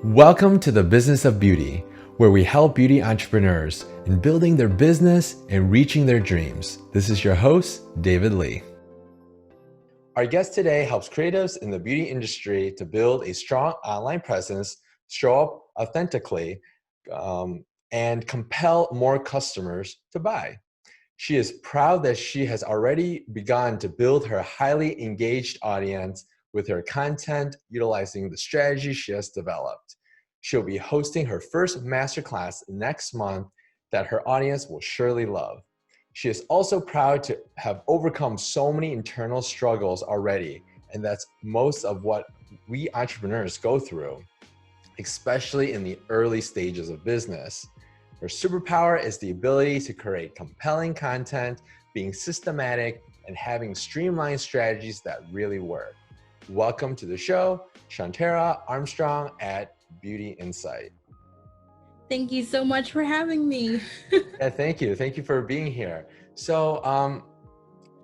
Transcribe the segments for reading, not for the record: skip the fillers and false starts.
Welcome to the Business of Beauty, where we help beauty entrepreneurs in building their business and reaching their dreams. This is your host, David Lee. Our guest today helps creatives in the beauty industry to build a strong online presence, show up authentically, and compel more customers to buy. She is proud that she has already begun to build her highly engaged audience with her content, utilizing the strategy she has developed. She'll be hosting her first masterclass next month that her audience will surely love. She is also proud to have overcome so many internal struggles already, and that's most of what we entrepreneurs go through, especially in the early stages of business. Her superpower is the ability to create compelling content, being systematic, and having streamlined strategies that really work. Welcome to the show, Chanterra Armstrong at Beauty Insight. Thank you so much for having me. Yeah, thank you. Thank you for being here. So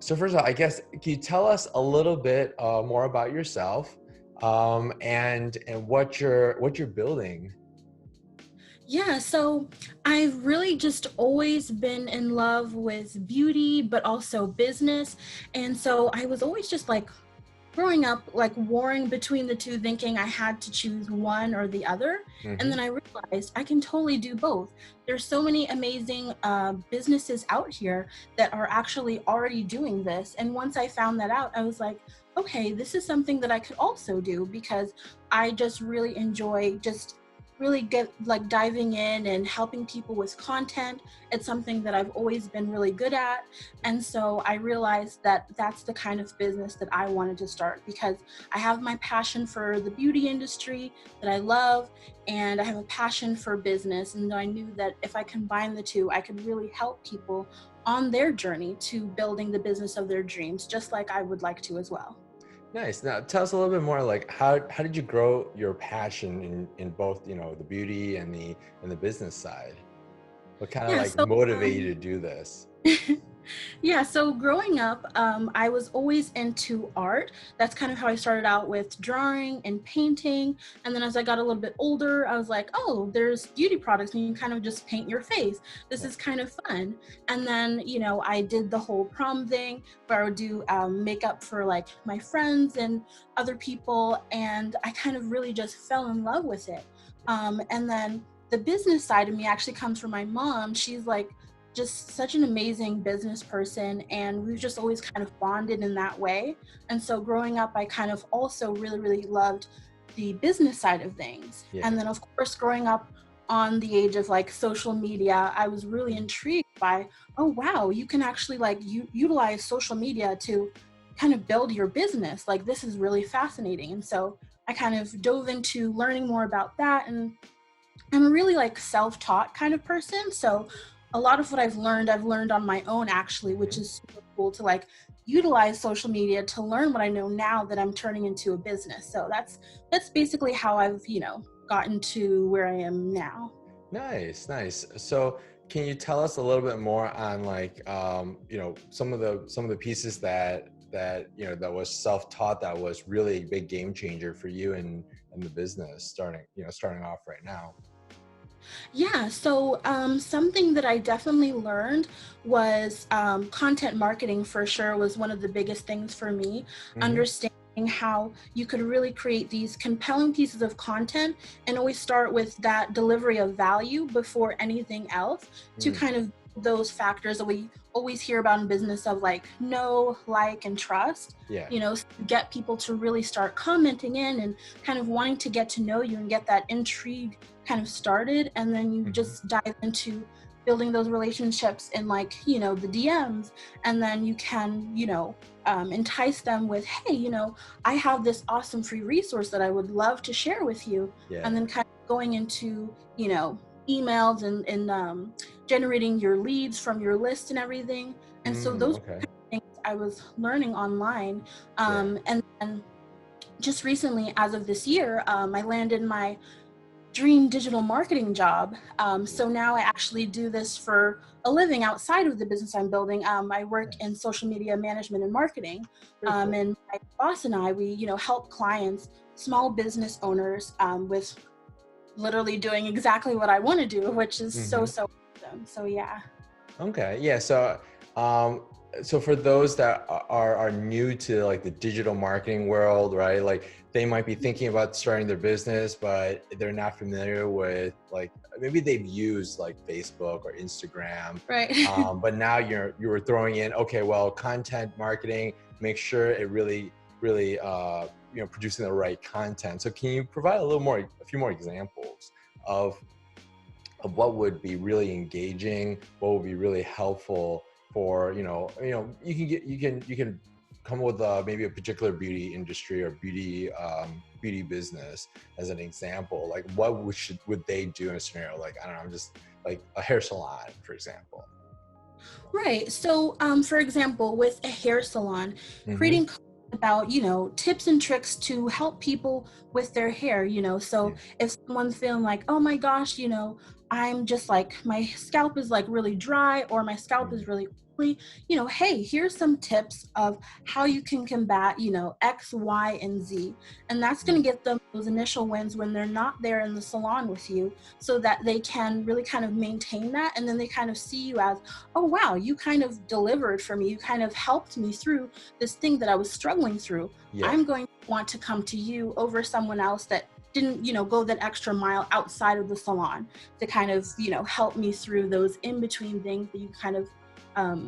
first of all, I guess, can you tell us a little bit more about yourself and what you're building? Yeah, so I've really just always been in love with beauty, but also business. And so I was always just like growing up, like warring between the two, thinking I had to choose one or the other. And Mm-hmm. then I realized I can totally do both. There's so many amazing businesses out here that are actually already doing this. And once I found that out, I was like, okay, this is something that I could also do because I just really enjoy just really get like diving in and helping people with content. It's something that I've always been really good at. And so I realized that that's the kind of business that I wanted to start because I have my passion for the beauty industry that I love, and I have a passion for business. And I knew that if I combine the two, I could really help people on their journey to building the business of their dreams, just like I would like to as well. Nice. Now tell us a little bit more, like how did you grow your passion in both, the beauty and the business side? What kind of Yeah, like so motivated you to do this? Yeah, so growing up, I was always into art. That's kind of how I started out with drawing and painting. And then as I got a little bit older, I was like, oh, there's beauty products and you kind of just paint your face. This Yeah. is kind of fun. And then, I did the whole prom thing where I would do makeup for like my friends and other people. And I kind of really just fell in love with it. And then the business side of me actually comes from my mom. She's like, just such an amazing business person, and we've just always kind of bonded in that way. And so growing up, I kind of also really loved the business side of things. Yeah. And then of course, growing up on the age of like social media, I was really Mhm. intrigued by, oh wow, you can actually like utilize social media to kind of build your business. Like this is really fascinating. And so I kind of dove into learning more about that, and I'm a really like self-taught kind of person. So a lot of what I've learned on my own actually, which Mhm. is super cool to like utilize social media to learn what I know now that I'm turning into a business. So that's basically how I've, gotten to where I am now. Nice, nice. So can you tell us a little bit more on like some of the pieces that was self-taught that was really a big game changer for you in the business starting off right now? Yeah, so something that I definitely learned was content marketing for sure was one of the biggest things for me. Hmm. Understanding how you could really create these compelling pieces of content and always start with that delivery of value before anything else to Mm. kind of those factors that we always hear about in business of like know, like, and trust. Yeah. Get people to really start commenting in and kind of wanting to get to know you and get that intrigue kind of started, and then you Hmm. just dive into building those relationships in like the DMs, and then you can entice them with, hey, I have this awesome free resource that I would love to share with you, and Yeah. then kind of going into emails and generating your leads from your list and everything. And so Mm, those okay. things I was learning online, Yeah. and then just recently, as of this year, I landed my dream digital marketing job. So now I actually do this for a living outside of the business I'm building. I work in Nice. social media management and marketing. Very cool. And my boss and I, we, help clients, small business owners with literally doing exactly what I want to do, which is so Mm-hmm. awesome. So yeah. Okay. Yeah. So for those that are new to like the digital marketing world, right? Like they might be thinking about starting their business, but they're not familiar with like maybe they've used like Facebook or Instagram, Right. but now you were throwing in, okay, well, content marketing, make sure it really producing the right content. So can you provide a few more examples of what would be really engaging, what would be really helpful for, you can come with maybe a particular beauty industry or beauty business as an example. Like what would they do in a scenario? Like, I don't know, just like a hair salon, for example. Right. So, for example, with a hair salon, Mm-hmm. creating content about, tips and tricks to help people with their hair, so Yeah. if someone's feeling like, oh my gosh, I'm just like, my scalp is like really dry or my scalp is Mm-hmm. really oily, hey, here's some tips of how you can combat, X, Y, and Z. And that's going to get them those initial wins when they're not there in the salon with you so that they can really kind of maintain that. And then they kind of see you as, oh wow, you kind of delivered for me, you kind of helped me through this thing that I was struggling through. Yeah. I'm going to want to come to you over someone else that didn't go that extra mile outside of the salon to kind of help me through those in between things that you kind of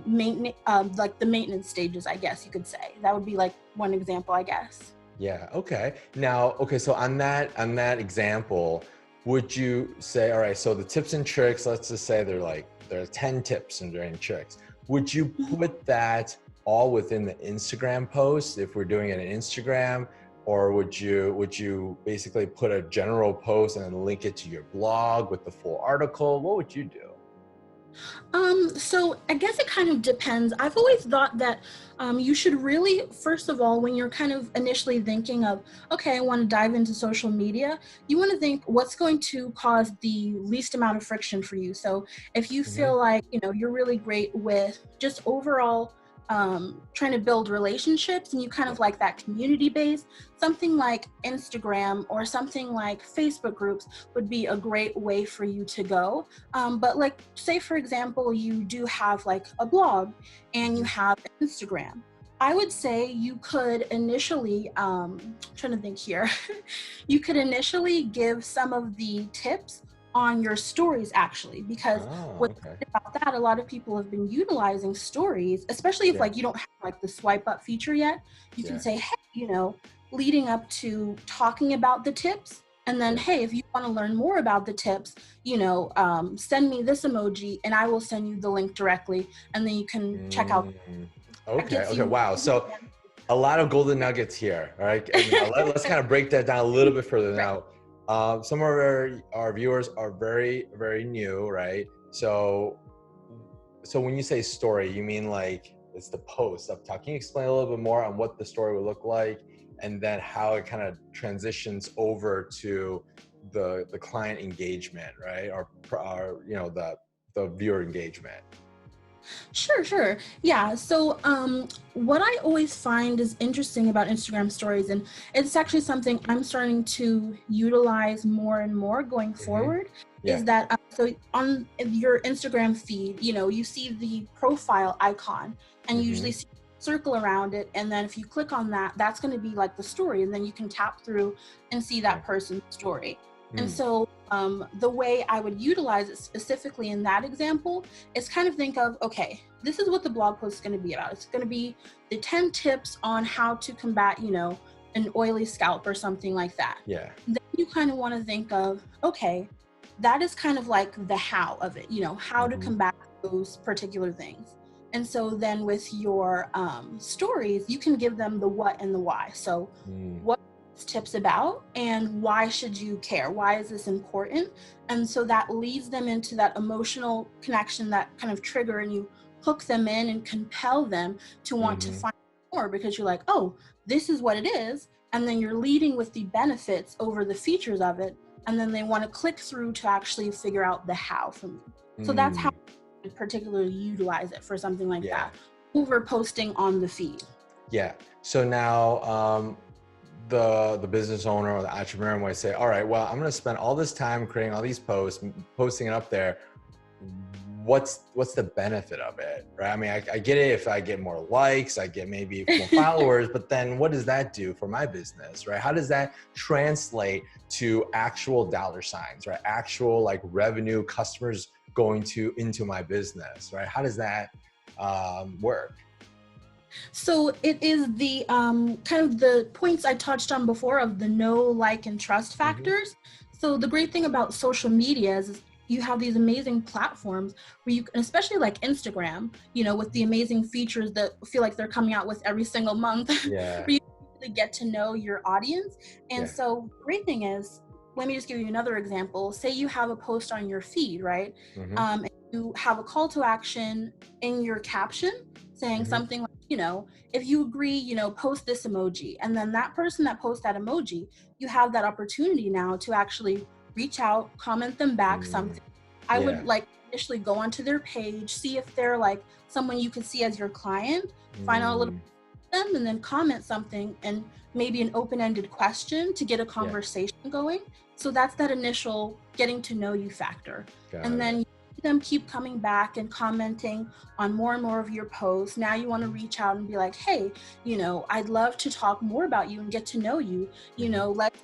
maintain, like the maintenance stages, I guess you could say. That would be like one example, I guess. Yeah. Okay. Now, okay. So on that example, would you say, all right, so the tips and tricks, let's just say there are 10 tips and tricks. Would you put that all within the Instagram post if we're doing it on Instagram? Or would you basically put a general post and then link it to your blog with the full article? What would you do? So I guess it kind of depends. I've always thought that you should really, first of all, when you're kind of initially thinking of, okay, I want to dive into social media, you want to think what's going to cause the least amount of friction for you. So if you Mm-hmm. feel like, you're really great with just overall trying to build relationships and you kind Yeah. of like that community base, something like Instagram or something like Facebook groups would be a great way for you to go. But like, say for example, you do have like a blog and you Mm-hmm. have Instagram. I would say you could initially, trying to think here, you could initially give some of the tips on your stories actually, because Oh, what's okay. great about that, a lot of people have been utilizing stories, especially if Yeah. like you don't have like the swipe up feature yet. You can Yeah. say, hey, leading up to talking about the tips, and then, Yeah. hey, if you want to learn more about the tips, send me this emoji and I will send you the link directly. And then you can check out. Mm, That okay. gets Okay. you. Wow. So a lot of golden nuggets here. All right. And now let's kind of break that down a little bit further. Right. Now, some of our viewers are very, very new, right? So when you say story, you mean like it's the post up top. Can you explain a little bit more on what the story would look like and then how it kind of transitions over to the client engagement, right? Or the viewer engagement. Sure. Yeah. So, what I always find is interesting about Instagram stories, and it's actually something I'm starting to utilize more and more going Hmm. forward, Yeah. is that so on your Instagram feed, you see the profile icon, and you usually Hmm. see a circle around it, and then if you click on that, that's going to be like the story, and then you can tap through and see Yeah. that person's story. And Mm. so, the way I would utilize it specifically in that example is kind of think of, okay, this is what the blog post is going to be about. It's going to be the 10 tips on how to combat, an oily scalp or something like that. Yeah. Then you kind of want to think of, okay, that is kind of like the how of it, how to Hmm. combat those particular things. And so then with your stories, you can give them the what and the why. So Mm. what is tips about and why should you care? Why is this important? And so that leads them into that emotional connection, that kind of trigger, and you hook them in and compel them to want to Hmm. find more because you're like, oh, this is what it is. And then you're leading with the benefits over the features of it. And then they want to click through to actually figure out the how from you. So that's how Mm. I particularly utilize it for something like Yeah. that over posting on the feed. Yeah. So now, the business owner or the entrepreneur might say, all right, well, I'm going to spend all this time creating all these posts, posting it up there. What's the benefit of it, right? I mean, I get it if I get more likes, I get maybe more followers, but then what does that do for my business, right? How does that translate to actual dollar signs, right? Actual like revenue, customers going into my business, right? How does that work? So it is the kind of the points I touched on before of the know, like, and trust factors. So the great thing about social media is you have these amazing platforms where you can, especially like Instagram, with the amazing features that feel like they're coming out with every single month, Yeah. where you really get to know your audience. And Yeah. so the great thing is, let me just give you another example. Say you have a post on your feed, right? Mm-hmm. And you have a call to action in your caption saying Mm-hmm. something like, if you agree, post this emoji. And then that person that posts that emoji, you have that opportunity now to actually reach out, comment them back something. I would like initially go onto their page, see if they're like someone you could see as your client, find out a little them, and then comment something and maybe an open-ended question to get a conversation going. So that's that initial getting to know you factor. And then you see them keep coming back and commenting on more and more of your posts. Now you want to reach out and be like, hey, I'd love to talk more about you and get to know you. Let's,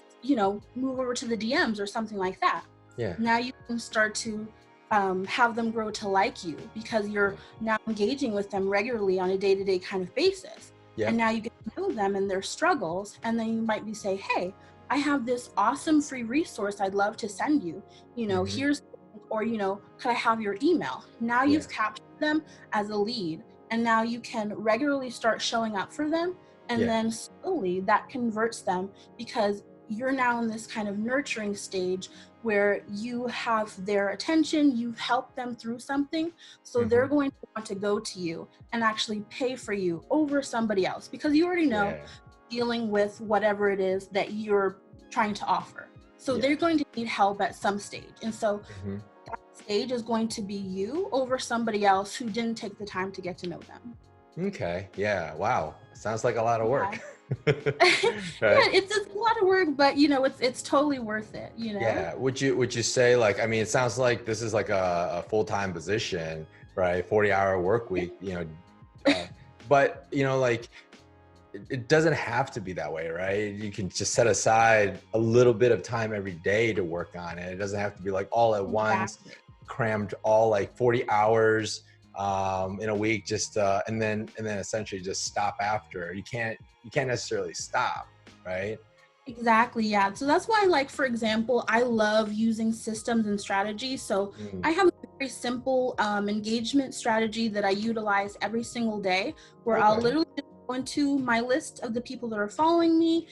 move over to the DMs or something like that. Yeah. Now you can start to have them grow to like you because you're now engaging with them regularly on a day-to-day kind of basis. And now you get to know them and their struggles. And then you might be say, hey, I have this awesome free resource I'd love to send you. Here's, or, could I have your email? Now you've captured them as a lead. And now you can regularly start showing up for them. And then slowly that converts them because you're now in this kind of nurturing stage where you have their attention, you've helped them through something. So they're going to want to go to you and actually pay for you over somebody else because you already know dealing with whatever it is that you're trying to offer. So they're going to need help at some stage. And so that stage is going to be you over somebody else who didn't take the time to get to know them. Okay. Yeah. Wow. Sounds like a lot of work. Right. It's a lot of work, but it's totally worth it. Yeah. Would you say like, I mean, it sounds like this is like a full-time position, right? 40-hour work week, but like it doesn't have to be that way, right? You can just set aside a little bit of time every day to work on it. It doesn't have to be like all at once, crammed all like 40 hours in a week, just and then essentially just stop after. You can't necessarily stop, right? Exactly. Yeah. So that's why, like, for example, I love using systems and strategies. So I have a very simple engagement strategy that I utilize every single day where I'll literally go into my list of the people that are following me.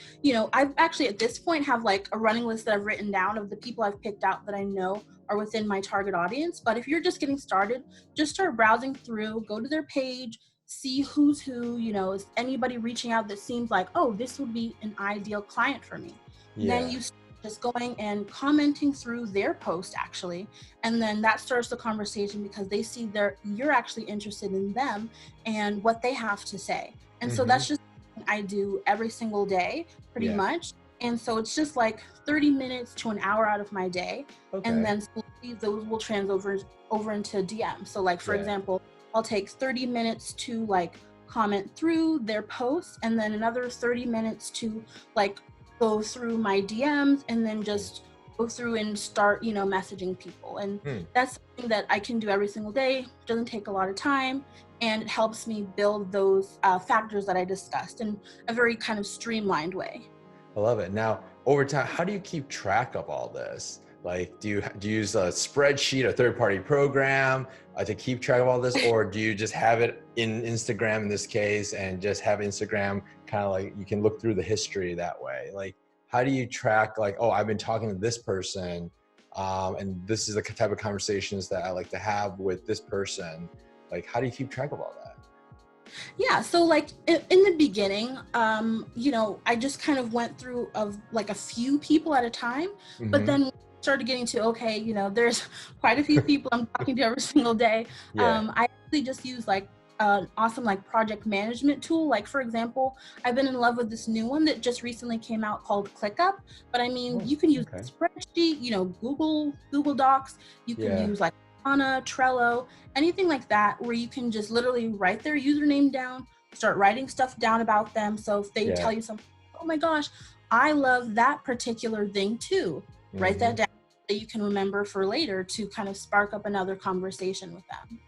I've actually at this point have like a running list that I've written down of the people I've picked out that I know are within my target audience. But if you're just getting started, just start browsing through, go to their page, see who's who, is anybody reaching out that seems like, oh, this would be an ideal client for me. Then you just going and commenting through their post actually. And then that starts the conversation because they see you're actually interested in them and what they have to say. And so that's just what I do every single day, pretty much. And so it's just like 30 minutes to an hour out of my day. And then slowly those will over into DM. So like, for example, I'll take 30 minutes to like comment through their posts and then another 30 minutes to like go through my DMs and then just go through and start, messaging people. And that's something that I can do every single day. It doesn't take a lot of time and it helps me build those factors that I discussed in a very kind of streamlined way. I love it. Now, over time, how do you keep track of all this? Like, do you use a spreadsheet, a third-party program to keep track of all this? Or do you just have it in Instagram in this case and just have Instagram kind of like you can look through the history that way? Like, how do you track like, oh, I've been talking to this person and this is the type of conversations that I like to have with this person. Like, how do you keep track of all that? Yeah, so like in the beginning, I just kind of went through of like a few people at a time, but then started getting to, okay, there's quite a few people I'm talking to every single day. I actually just use like an awesome like project management tool. Like for example, I've been in love with this new one that just recently came out called ClickUp. But I mean, you can use a spreadsheet, Google Docs. You can use like Asana, Trello, anything like that, where you can just literally write their username down, start writing stuff down about them. So if they tell you something, oh my gosh, I love that particular thing too. Write that down so you can remember for later to kind of spark up another conversation with them.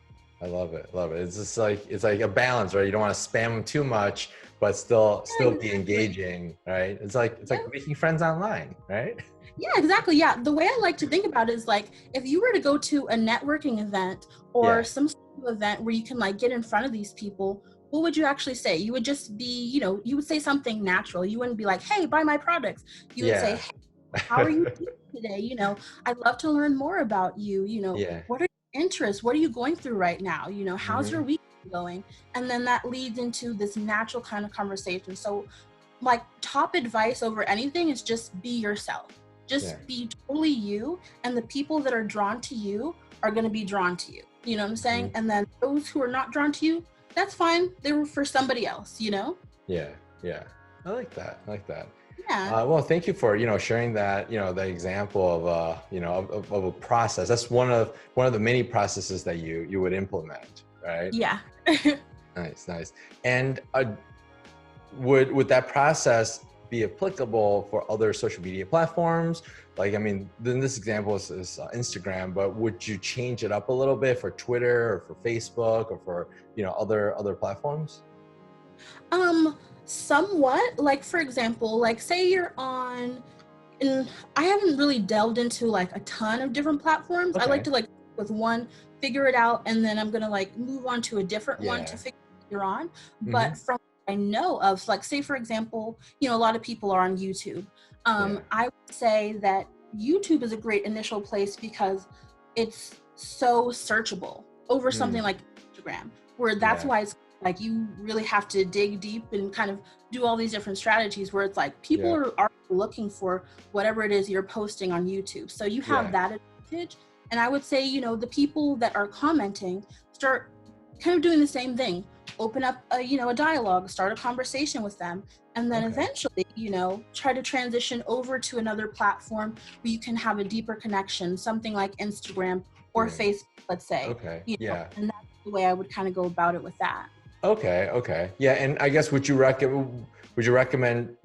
I love it. Love it. It's just like, it's like a balance, right? You don't want to spam them too much, but still be engaging, right? It's like making friends online, right? Yeah, exactly. Yeah. The way I like to think about it is like, if you were to go to a networking event or some sort of event where you can like get in front of these people, what would you actually say? You would just be, you would say something natural. You wouldn't be like, hey, buy my products. You would say, hey, how are you doing today? I'd love to learn more about you. What are your interests? What are you going through right now? How's your week going? And then that leads into this natural kind of conversation. So like top advice over anything is just be yourself. Just be totally you, and the people that are drawn to you are going to be drawn to you. You know what I'm saying? And then those who are not drawn to you, that's fine. They were for somebody else, Yeah. I like that. Yeah. Well, thank you for, sharing that, the example of, of a process. That's one of the many processes that you would implement, right? Yeah. Nice. And would that process be applicable for other social media platforms? Like, I mean, then this example is Instagram, but would you change it up a little bit for Twitter or for Facebook or for, other platforms? Somewhat. Like, for example, like say you're on, and I haven't really delved into like a ton of different platforms. I like to like with one, figure it out, and then I'm gonna like move on to a different one to figure out what you're on. But from what I know of, like say for example, a lot of people are on YouTube. I would say that YouTube is a great initial place because it's so searchable over something like Instagram, where that's why it's like you really have to dig deep and kind of do all these different strategies where it's like people are looking for whatever it is you're posting on YouTube. So you have that advantage. And I would say, the people that are commenting start kind of doing the same thing. Open up a dialogue, start a conversation with them, and then eventually, try to transition over to another platform where you can have a deeper connection, something like Instagram or Facebook, let's say. And that's the way I would kind of go about it with that. Okay. Yeah, and I guess would you recommend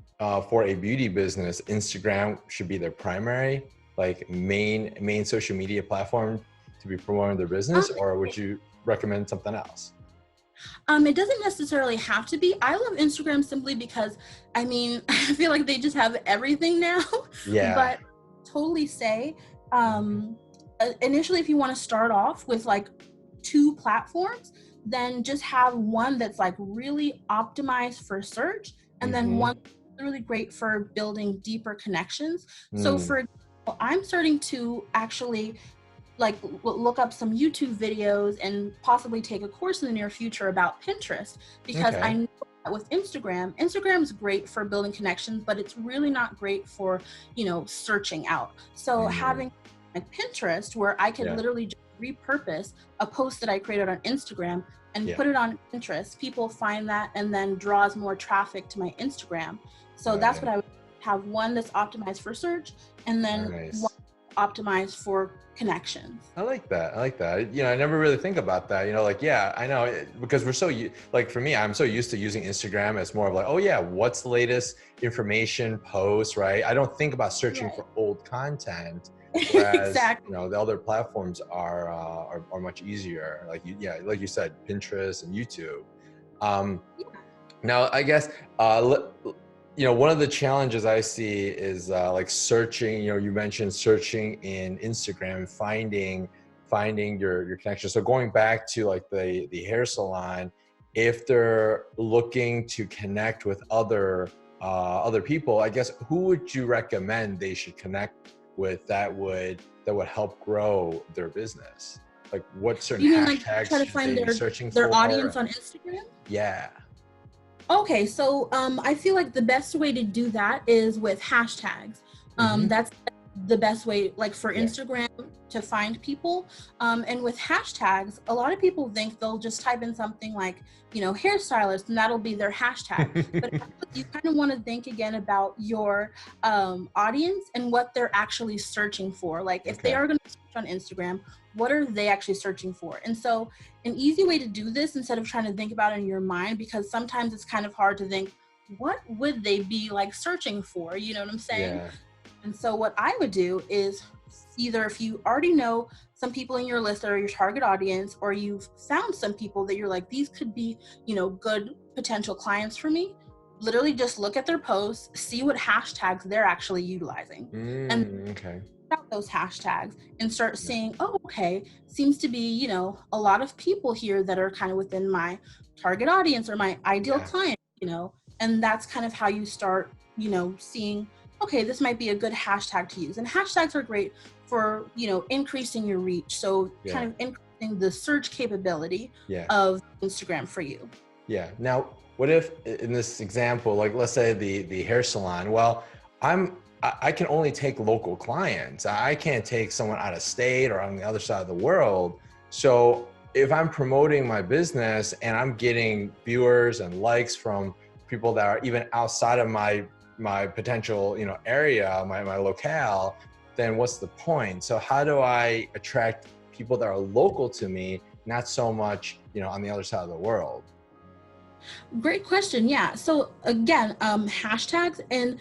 for a beauty business, Instagram should be their primary, like main social media platform to be promoting their business, or would you recommend something else? It doesn't necessarily have to be. I love Instagram simply because, I mean, I feel like they just have everything now. But totally say, initially, if you want to start off with like 2 platforms, then just have one that's like really optimized for search, and then one really great for building deeper connections. So for example, I'm starting to actually like look up some YouTube videos and possibly take a course in the near future about Pinterest, because I know that with Instagram's great for building connections, but it's really not great for, searching out. So having like Pinterest, where I can literally just repurpose a post that I created on Instagram and put it on Pinterest, people find that and then draws more traffic to my Instagram. So that's what I would have, one that's optimized for search, and then one optimized for connections. I like that. I never really think about that. I know, because we're so, like for me, I'm so used to using Instagram as more of like, what's the latest information posts, right? I don't think about searching for old content. Whereas, the other platforms are much easier. Like you said, Pinterest and YouTube. Now, I guess, one of the challenges I see is like searching. You mentioned searching in Instagram, finding your connection. So going back to like the hair salon, if they're looking to connect with other people, I guess who would you recommend they should connect with that would help grow their business? Like what certain hashtags like try to find should they be searching their for? audience on Instagram? Yeah. Okay, so I feel like the best way to do that is with hashtags. That's the best way, like for Instagram, to find people. And with hashtags, a lot of people think they'll just type in something like, hairstylist, and that'll be their hashtag. But you kind of want to think again about your audience and what they're actually searching for. Like if they are going to search on Instagram, what are they actually searching for? And so an easy way to do this, instead of trying to think about it in your mind, because sometimes it's kind of hard to think, what would they be like searching for? You know what I'm saying? Yeah. And so what I would do is, either if you already know some people in your list that are your target audience, or you've found some people that you're like, these could be, good potential clients for me, literally just look at their posts, see what hashtags they're actually utilizing. And out those hashtags and start seeing, oh, okay, seems to be, a lot of people here that are kind of within my target audience or my ideal client, and that's kind of how you start, seeing, okay, this might be a good hashtag to use. And hashtags are great for, increasing your reach. So kind of increasing the search capability of Instagram for you. Yeah. Now, what if in this example, like let's say the hair salon, well, I can only take local clients. I can't take someone out of state or on the other side of the world. So if I'm promoting my business and I'm getting viewers and likes from people that are even outside of my potential, area, my locale, then what's the point? So how do I attract people that are local to me, not so much, on the other side of the world? Great question. Yeah. So again, hashtags, and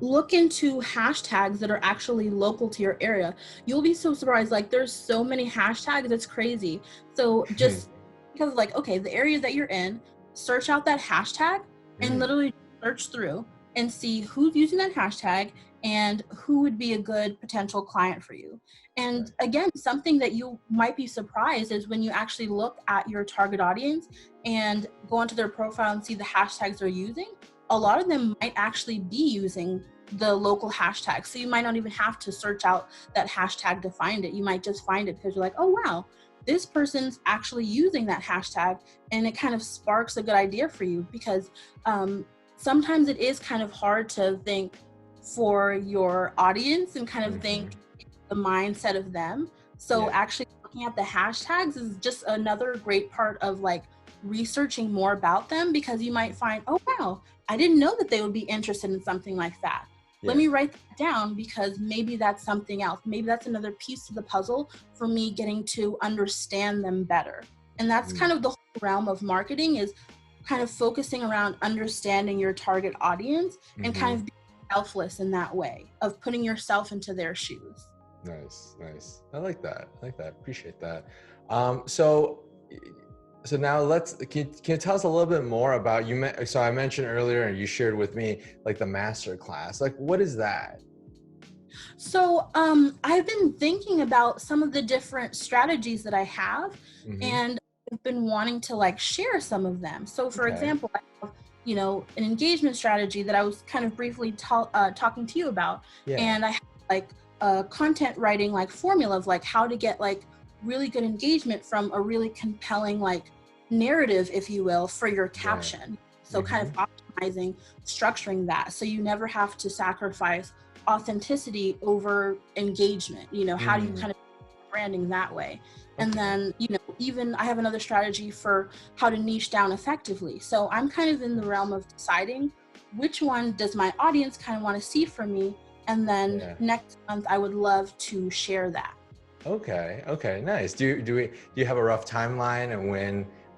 look into hashtags that are actually local to your area. You'll be so surprised. Like there's so many hashtags, it's crazy. So just because okay, the area that you're in, search out that hashtag and literally search through and see who's using that hashtag and who would be a good potential client for you. And again, something that you might be surprised is when you actually look at your target audience and go onto their profile and see the hashtags they're using. A lot of them might actually be using the local hashtag. So you might not even have to search out that hashtag to find it. You might just find it because you're like, oh, wow, this person's actually using that hashtag. And it kind of sparks a good idea for you, because sometimes it is kind of hard to think for your audience and kind of think the mindset of them. So actually looking at the hashtags is just another great part of researching more about them, because you might find, oh, wow, I didn't know that they would be interested in something like that. Let me write that down, because maybe that's something else. Maybe that's another piece of the puzzle for me getting to understand them better. And that's kind of the whole realm of marketing, is kind of focusing around understanding your target audience and kind of being selfless in that way of putting yourself into their shoes. Nice. I like that. Appreciate that. So now can you tell us a little bit more about so I mentioned earlier and you shared with me the master class. What is that? So I've been thinking about some of the different strategies that I have, and I've been wanting to share some of them. So for example, I have, an engagement strategy that I was kind of briefly talking to you about. And I have a content writing formula of how to get really good engagement from a really compelling narrative, if you will, for your caption. So kind of optimizing, structuring that, so you never have to sacrifice authenticity over engagement. How do you kind of branding that way? And then, even I have another strategy for how to niche down effectively. So I'm kind of in the realm of deciding which one does my audience kind of want to see from me. And then next month, I would love to share that. Okay, nice. Do you have a rough timeline and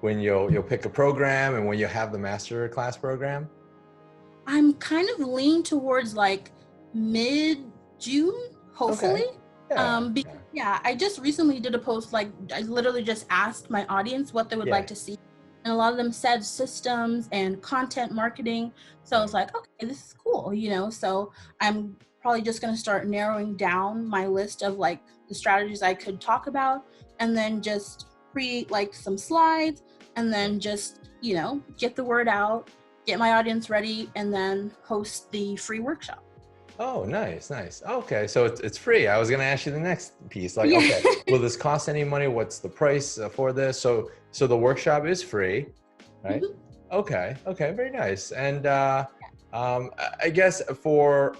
when you'll pick a program and when you have the master class program? I'm kind of leaning towards mid-June, hopefully. I just recently did a post, I literally just asked my audience what they would like to see. And a lot of them said systems and content marketing. So I was like, okay, this is cool, so I'm probably just going to start narrowing down my list of the strategies I could talk about, and then just create some slides, and then just, get the word out, get my audience ready, and then host the free workshop. Oh, nice. Okay, so it's free. I was going to ask you the next piece. Okay, will this cost any money? What's the price for this? So the workshop is free, right? Okay, very nice. And I guess for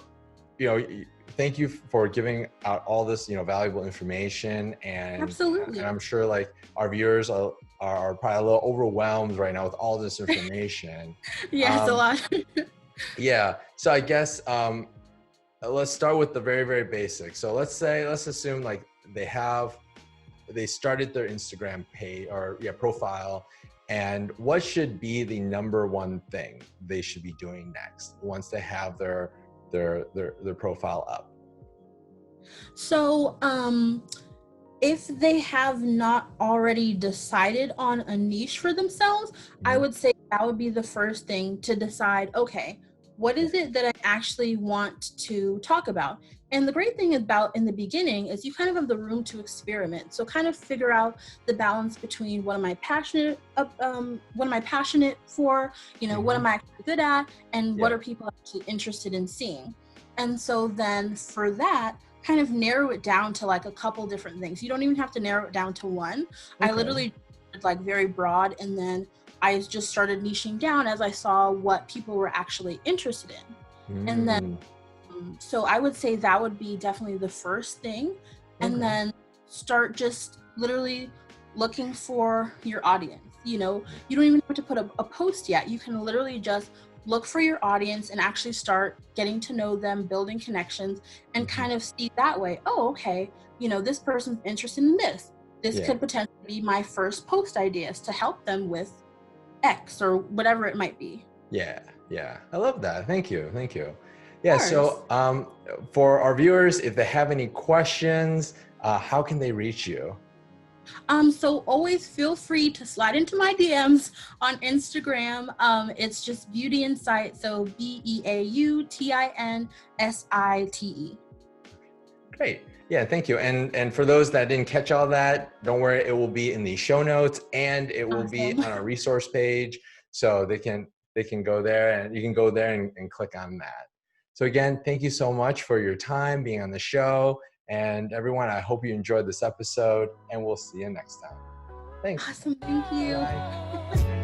thank you for giving out all this, valuable information. Absolutely. And I'm sure like our viewers are probably a little overwhelmed right now with all this information. Yes, a lot. Yeah. So I guess let's start with the very, very basics. So let's assume like they started their Instagram page or profile, and what should be the number one thing they should be doing next once they have their profile up? So, if they have not already decided on a niche for themselves, I would say that would be the first thing to decide, okay, what is it that I actually want to talk about? And the great thing about in the beginning is you kind of have the room to experiment. So kind of figure out the balance between what am I passionate for, what am I actually good at, and what are people actually interested in seeing? And so then for that, kind of narrow it down to like a couple different things. You don't even have to narrow it down to one. Okay. I literally did like very broad, and then I just started niching down as I saw what people were actually interested in. And then, so I would say that would be definitely the first thing. And then start just literally looking for your audience. You don't even have to put a post yet. You can literally just look for your audience and actually start getting to know them, building connections, and kind of see that way, oh, okay, this person's interested in this. This could potentially be my first post ideas to help them with X or whatever it might be. Yeah. I love that. Thank you. Yeah. So for our viewers, if they have any questions, how can they reach you? So always feel free to slide into my DMs on Instagram. It's just Beauty Insight. So BEAUTINSITE. Great. Yeah, thank you. And for those that didn't catch all that, don't worry, it will be in the show notes and it will be on our resource page. So they can go there, and you can go there and click on that. So again, thank you so much for your time being on the show. And everyone, I hope you enjoyed this episode, and we'll see you next time. Thanks. Awesome. Thank you. Bye.